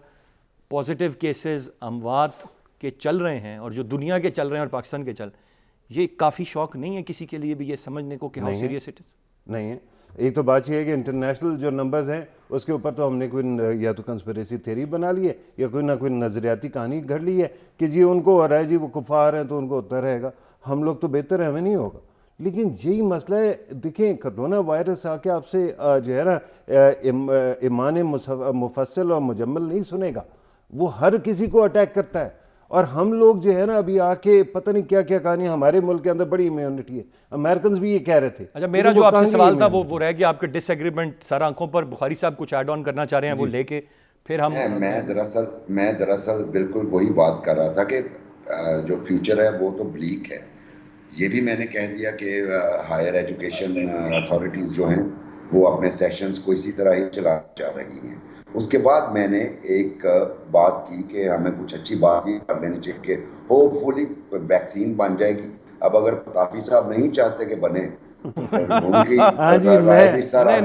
پازیٹیو کیسز اموات کے چل رہے ہیں, اور جو دنیا کے چل رہے ہیں اور پاکستان کے یہ کافی شوق نہیں ہے کسی کے لیے بھی یہ سمجھنے کو کہ ہاؤ سیریس اٹ از؟ نہیں ہے. ایک تو بات یہ ہے کہ انٹرنیشنل جو نمبرز ہیں اس کے اوپر تو ہم نے کوئی یا تو کنسپریسی تھیوری بنا لی ہے یا کوئی نہ کوئی نظریاتی کہانی گھڑ لی ہے کہ جی ان کو ہو رہا ہے, جی وہ کفار ہیں تو ان کو ہوتا رہے گا, ہم لوگ تو بہتر ہے, ہمیں نہیں ہوگا. لیکن یہی مسئلہ ہے. دیکھیں کرونا وائرس آ کے آپ سے جو ہے نا ایمان مفصل اور مجمل نہیں سنے گا, وہ ہر کسی کو اٹیک کرتا ہے. اور ہم لوگ جو ہے نا ابھی آ کے پتہ نہیں کیا کیا کہانی, ہمارے ملک کے اندر بڑی امیونٹی ہے, امریکنز بھی یہ کہہ رہے تھے. اچھا, میرا جو آپ سے سوال تھا وہ رہ گیا, آپ کے ڈس ایگریمنٹ سر آنکھوں پر. بخاری صاحب کچھ ایڈ آن کرنا چاہ رہے ہیں وہ لے کے پھر ہم. میں دراصل بالکل وہی بات کر رہا تھا کہ جو فیوچر ہے وہ تو بلیک ہے. یہ بھی میں نے کہہ دیا کہ ہائر ایجوکیشن اتھارٹیز جو ہیں وہ اپنے سیشنز کو اسی طرح ہی چلا چاہ رہی ہیں. اس کے بعد میں نے ایک بات کی کہ ہمیں کچھ اچھی بات یہ کر لینی چاہیے کہ ہوپ فلی ویکسین بن جائے گی. اب اگر پتافی صاحب نہیں چاہتے کہ بنے,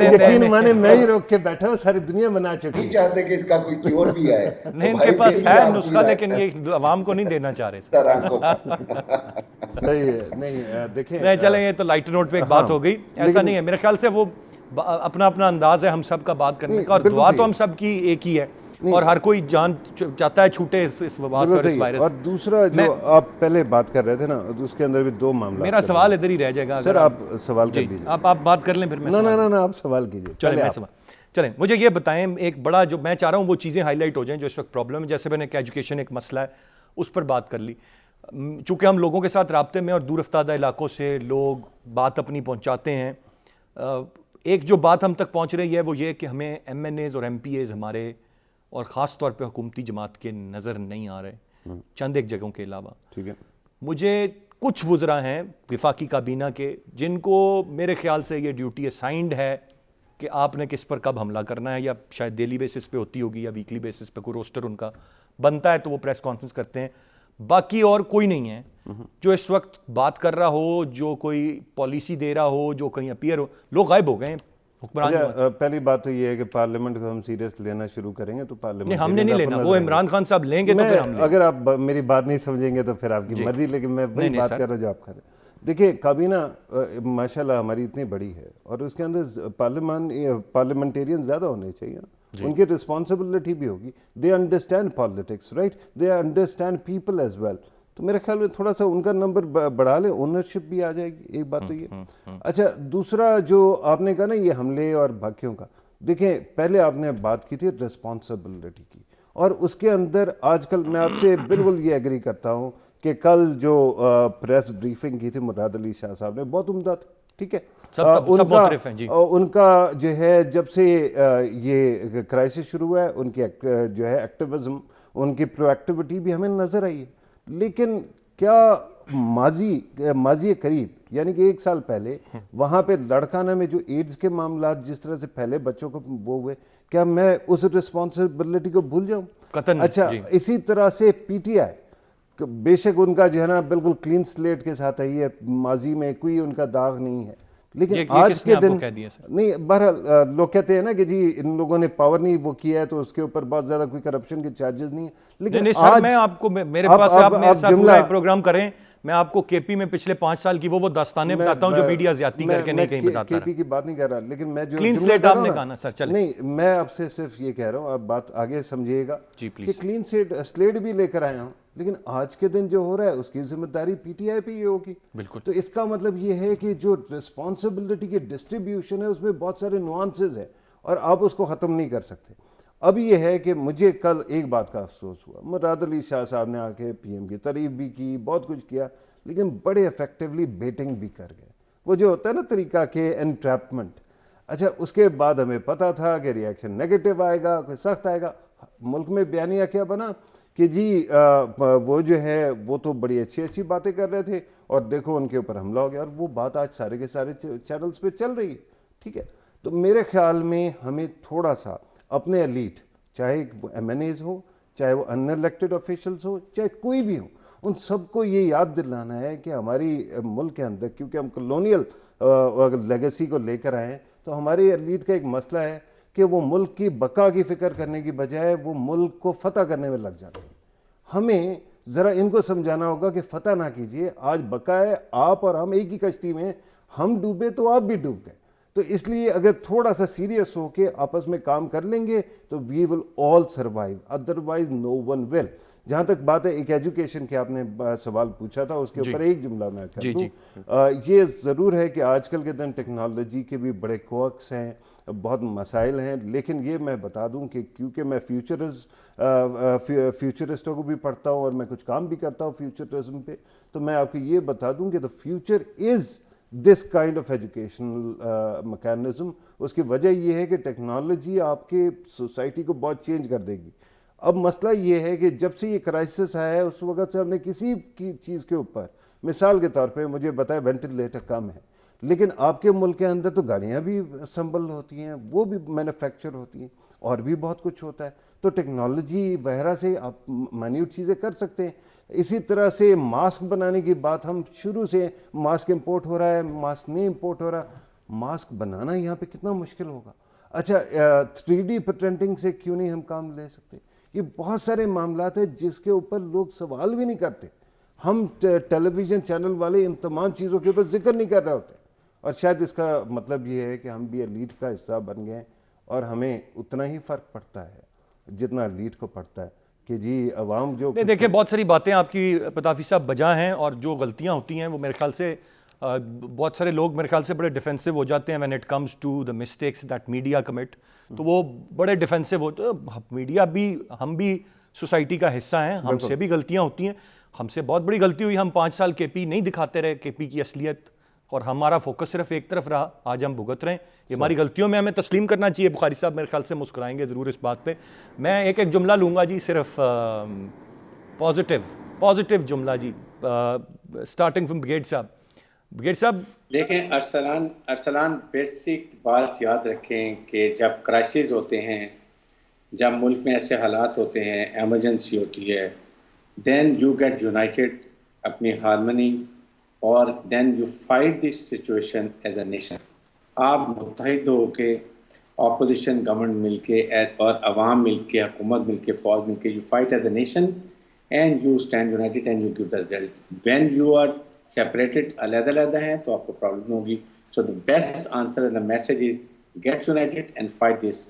یقین مانے میں ہی روک کے بیٹھا ہوں, ساری دنیا بنا چکی, نہیں چاہتے کہ اس کا کوئی کیور بھی آئے. نہیں, ان کے پاس ہے نسخہ, لیکن یہ عوام کو نہیں دینا چاہ رہے. صحیح ہے. نہیں دیکھیں, نہیں چلیں, یہ تو لائٹ نوٹ پہ ایک بات ہو گئی. ایسا نہیں ہے میرے خیال سے, وہ اپنا انداز ہے ہم سب کا بات کرنے کا, اور دعا تو ہم سب کی ایک ہی ہے, اور ہر کوئی جان چاہتا ہے چھوٹے اس وبا سے اور اس وائرس. اور دوسرا جو آپ پہلے بات کر رہے تھے نا, اس کے اندر بھی 2 معاملات. میرا سوال ادھر ہی رہ جائے گا. سر آپ سوال کر دیجیے. آپ بات کر لیں پھر میں. نہ آپ سوال کیجیے. چلیں مجھے یہ بتائیں, ایک بڑا جو میں چاہ رہا ہوں وہ چیزیں ہائی لائٹ ہو جائیں جو اس وقت پرابلم ہے. جیسے میں نے کہ ایجوکیشن ایک مسئلہ ہے, اس پر بات کر لی. چونکہ ہم لوگوں کے ساتھ رابطے میں اور دور افتادہ علاقوں سے لوگ بات اپنی پہنچاتے ہیں, ایک جو بات ہم تک پہنچ رہی ہے وہ یہ کہ ہمیں ایم این ایز اور ایم پی ایز ہمارے, اور خاص طور پہ حکومتی جماعت کے نظر نہیں آ رہے, چند ایک جگہوں کے علاوہ. ٹھیک ہے. مجھے کچھ وزراء ہیں وفاقی کابینہ کے جن کو میرے خیال سے یہ ڈیوٹی اسائنڈ ہے کہ آپ نے کس پر کب حملہ کرنا ہے, یا شاید ڈیلی بیسس پہ ہوتی ہوگی یا ویکلی بیسس پہ کوئی روسٹر ان کا بنتا ہے تو وہ پریس کانفرنس کرتے ہیں. باقی اور کوئی نہیں ہے جو اس وقت بات کر رہا ہو, جو کوئی پالیسی دے رہا ہو, جو کہیں اپیئر ہو. لوگ غائب ہو گئے ہیں. پہلی بات تو یہ ہے کہ پارلیمنٹ کو ہم سیریس لینا شروع کریں گے تو پارلیمنٹ ہم نے نہیں لینا, وہ عمران خان صاحب لیں گے تو پھر ہم لیں. اگر آپ میری بات نہیں سمجھیں گے تو پھر آپ کی مرضی, لیکن میں وہی بات کر رہا ہوں جو آپ کر رہے ہیں. دیکھیں کابینہ ماشاءاللہ ہماری اتنی بڑی ہے, اور اس کے اندر پارلیمنٹیرین زیادہ ہونے چاہیے نا. ان کی رسپانسبلٹی بھی ہوگی. They understand politics right, they understand people as well. تو میرے خیال میں تھوڑا سا ان کا نمبر بڑھا لیں, اونرشپ بھی آ جائے گی. ایک بات تو یہ. اچھا دوسرا جو آپ نے کہا نا یہ حملے اور بھاکیوں کا, دیکھیں پہلے آپ نے بات کی تھی رسپانسبلٹی کی, اور اس کے اندر آج کل میں آپ سے بالکل یہ ایگری کرتا ہوں کہ کل جو پریس بریفنگ کی تھی مراد علی شاہ صاحب نے, بہت عمدہ تھی. ٹھیک ہے, ان کا جو ہے جب سے یہ کرائسس شروع ہوا ہے ان کی جو ہے ایکٹیوزم, ان کی پرو ایکٹیویٹی بھی ہمیں نظر آئی ہے. لیکن کیا ماضی قریب یعنی کہ 1 سال پہلے وہاں پہ لڑکانہ میں جو ایڈز کے معاملات جس طرح سے پہلے بچوں کو وہ ہوئے, کیا میں اس رسپانسبلٹی کو بھول جاؤں؟ اچھا اسی طرح سے پی ٹی آئی, بے شک ان کا جو ہے نا بالکل کلین سلیٹ کے ساتھ ہے, ماضی میں کوئی ان کا داغ نہیں ہے, لیکن آج کے دن نہیں. بہرحال لوگ کہتے ہیں نا کہ جی ان لوگوں نے پاور نہیں وہ کیا ہے تو اس کے اوپر بہت زیادہ کوئی کرپشن کے چارجز نہیں ہیں. لیکن سر میں آپ کو میرے پاس آپ میرے ساتھ پورا پروگرام کریں, میں آپ کو کے پی میں پچھلے 5 سال کی وہ داستانیں بتاتا ہوں جو میڈیا زیادتی کر کے نہیں کہیں بتاتا رہا. کے پی کی بات نہیں کر رہا, لیکن میں جو کلین سلیٹ آپ نے کہا نا سر, چلیں نہیں میں آپ سے صرف یہ کہہ رہا ہوں, آپ بات آگے سمجھیے گا کہ کلین سلیٹ بھی لے کر آیا ہوں, لیکن آج کے دن جو ہو رہا ہے اس کی ذمہ داری پی ٹی آئی پہ یہ ہوگی. بالکل. تو اس کا مطلب یہ ہے کہ جو رسپانسبلٹی کی ڈسٹریبیوشن ہے اس میں بہت سارے نوانسز ہیں اور آپ اس کو ختم نہیں کر سکتے. اب یہ ہے کہ مجھے کل ایک بات کا افسوس ہوا, مراد علی شاہ صاحب نے آ کے پی ایم کی تعریف بھی کی, بہت کچھ کیا, لیکن بڑے افیکٹولی بیٹنگ بھی کر گئے. وہ جو ہوتا ہے نا طریقہ کہ انٹریپمنٹ. اچھا اس کے بعد ہمیں پتا تھا کہ ریئیکشن نیگیٹو آئے گا, کوئی سخت آئے گا. ملک میں بیانیہ کیا بنا کہ جی وہ جو ہے وہ تو بڑی اچھی باتیں کر رہے تھے اور دیکھو ان کے اوپر حملہ ہو گیا, اور وہ بات آج سارے کے سارے چینلز پہ چل رہی ہے. ٹھیک ہے, تو میرے خیال میں ہمیں تھوڑا سا اپنے ایلیٹ, چاہے وہ ایم این ایز ہوں, چاہے وہ ان الیکٹڈ آفیشلز ہوں, چاہے کوئی بھی ہوں, ان سب کو یہ یاد دلانا ہے کہ ہماری ملک کے اندر کیونکہ ہم کلونیل لیگیسی کو لے کر آئے ہیں, تو ہماری ایلیٹ کا ایک مسئلہ ہے کہ وہ ملک کی بقا کی فکر کرنے کی بجائے وہ ملک کو فتح کرنے میں لگ جاتے ہیں. ہمیں ذرا ان کو سمجھانا ہوگا کہ فتح نہ کیجئے, آج بقا ہے, آپ اور ہم ایک ہی کشتی میں, ہم ڈوبے تو آپ بھی ڈوب گئے. تو اس لیے اگر تھوڑا سا سیریس ہو کے آپس میں کام کر لیں گے تو we will all survive, otherwise no one will. جہاں تک بات ہے ایک ایجوکیشن کے آپ نے سوال پوچھا تھا, اس کے اوپر ایک جملہ میں کر دوں. یہ ضرور ہے کہ آج کل کے دن ٹیکنالوجی کے بھی بڑے کوکس ہیں, بہت مسائل ہیں, لیکن یہ میں بتا دوں کہ کیونکہ میں فیوچرسٹوں کو بھی پڑھتا ہوں اور میں کچھ کام بھی کرتا ہوں فیوچرزم پہ, تو میں آپ کو یہ بتا دوں کہ the future is this kind of educational mechanism. اس کی وجہ یہ ہے کہ ٹیکنالوجی آپ کے سوسائٹی کو بہت چینج کر دے گی. اب مسئلہ یہ ہے کہ جب سے یہ کرائسس آیا ہے اس وقت سے ہم نے کسی کی چیز کے اوپر, مثال کے طور پہ مجھے بتایا وینٹیلیٹر کم ہے, لیکن آپ کے ملک کے اندر تو گاڑیاں بھی اسمبل ہوتی ہیں, وہ بھی مینوفیکچر ہوتی ہیں, اور بھی بہت کچھ ہوتا ہے. تو ٹیکنالوجی وغیرہ سے آپ مائنیوٹ چیزیں کر سکتے ہیں. اسی طرح سے ماسک بنانے کی بات, ہم شروع سے ماسک امپورٹ ہو رہا ہے, ماسک نہیں امپورٹ ہو رہا, ماسک بنانا یہاں پہ کتنا مشکل ہوگا. اچھا 3D پرنٹنگ سے کیوں نہیں ہم کام لے سکتے؟ یہ بہت سارے معاملات ہیں جس کے اوپر لوگ سوال بھی نہیں کرتے. ہم ٹیلی ویژن چینل والے ان تمام چیزوں کے اوپر ذکر نہیں کر رہے ہوتے, اور شاید اس کا مطلب یہ ہے کہ ہم بھی ایلیٹ کا حصہ بن گئے اور ہمیں اتنا ہی فرق پڑتا ہے جتنا ایلیٹ کو پڑتا ہے کہ جی عوام جو دیکھیں بہت ساری باتیں آپ کی پتافی صاحب بجا ہیں, اور جو غلطیاں ہوتی ہیں وہ میرے خیال سے بہت سارے لوگ میرے خیال سے بڑے ڈیفینسو ہو جاتے ہیں when it comes to the mistakes that media commit. تو وہ بڑے ڈیفینسو ہوتے ہیں. میڈیا بھی, ہم بھی سوسائٹی کا حصہ ہیں, ہم سے بھی غلطیاں ہوتی ہیں. ہم سے بہت بڑی غلطی ہوئی, ہم 5 سال کے پی نہیں دکھاتے رہے, کے پی کی اصلیت, اور ہمارا فوکس صرف ایک طرف رہا. آج ہم بھگت رہے ہیں, یہ ہماری غلطیوں میں ہمیں تسلیم کرنا چاہیے. بخاری صاحب میرے خیال سے مسکرائیں گے ضرور اس بات پہ. میں ایک جملہ لوں گا جی, صرف پازیٹیو جملہ جی, اسٹارٹنگ فرام بگیڈ صاحب. بگیڈ صاحب دیکھیں ارسلان بیسک بات یاد رکھیں کہ جب کرائسس ہوتے ہیں, جب ملک میں ایسے حالات ہوتے ہیں, ایمرجنسی ہوتی ہے, دین یو گیٹ یونائٹیڈ, اپنی ہارمنی, اور then you fight this situation as a nation. آپ متحد ہو کے, اپوزیشن گورنمنٹ مل کے اور عوام مل کے, حکومت مل کے, فوج مل کے, you fight as a nation and you stand united and you give the result. When you are separated, علیحدہ ہیں, تو آپ کو پرابلم ہوگی. So the best answer and the message is get united and fight this